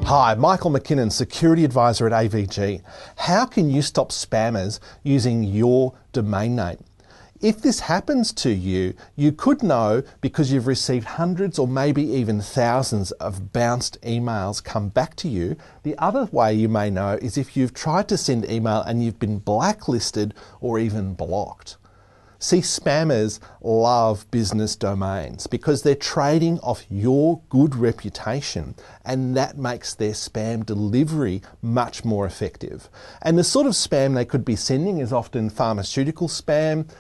Hi, Michael McKinnon, Security Advisor at AVG. How can you stop spammers using your domain name? If this happens to you, you could know because you've received hundreds or maybe even thousands of bounced emails come back to you. The other way you may know is if you've tried to send email and you've been blacklisted or even blocked. See, spammers love business domains because they're trading off your good reputation, and that makes their spam delivery much more effective. And the sort of spam they could be sending is often pharmaceutical spam,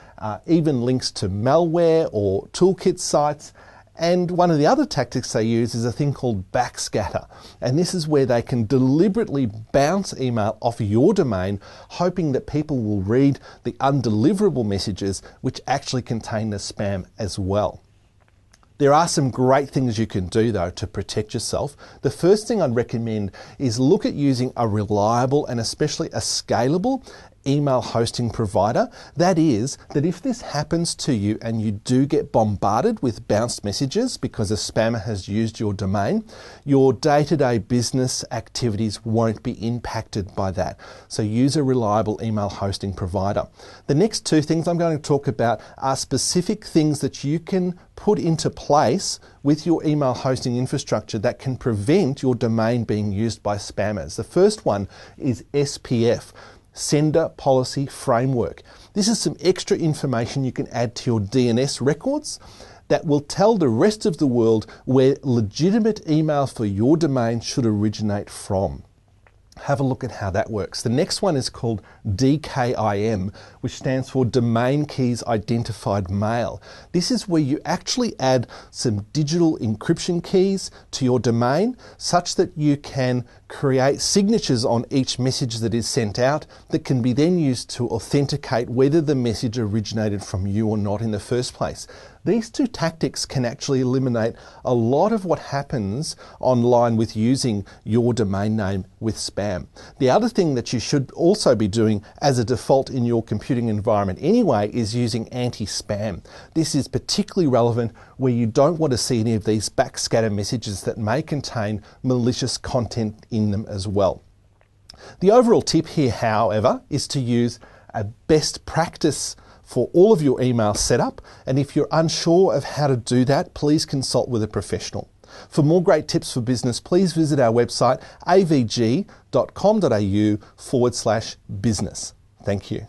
even links to malware or toolkit sites. And one of the other tactics they use is a thing called backscatter. And this is where they can deliberately bounce email off your domain, hoping that people will read the undeliverable messages which actually contain the spam as well. There are some great things you can do though to protect yourself. The first thing I'd recommend is look at using a reliable and especially a scalable email hosting provider. That is, that if this happens to you and you do get bombarded with bounced messages because a spammer has used your domain, your day-to-day business activities won't be impacted by that. So use a reliable email hosting provider. The next two things I'm going to talk about are specific things that you can put into place with your email hosting infrastructure that can prevent your domain being used by spammers. The first one is SPF. Sender Policy Framework. This is some extra information you can add to your DNS records that will tell the rest of the world where legitimate email for your domain should originate from. Have a look at how that works. The next one is called DKIM, which stands for Domain Keys Identified Mail. This is where you actually add some digital encryption keys to your domain such that you can create signatures on each message that is sent out that can be then used to authenticate whether the message originated from you or not in the first place. These two tactics can actually eliminate a lot of what happens online with using your domain name with spam. The other thing that you should also be doing as a default in your computing environment anyway is using anti-spam. This is particularly relevant where you don't want to see any of these backscatter messages that may contain malicious content in them as well. The overall tip here, however, is to use a best practice for all of your email setup, and if you're unsure of how to do that, please consult with a professional. For more great tips for business, please visit our website avg.com.au/business. Thank you.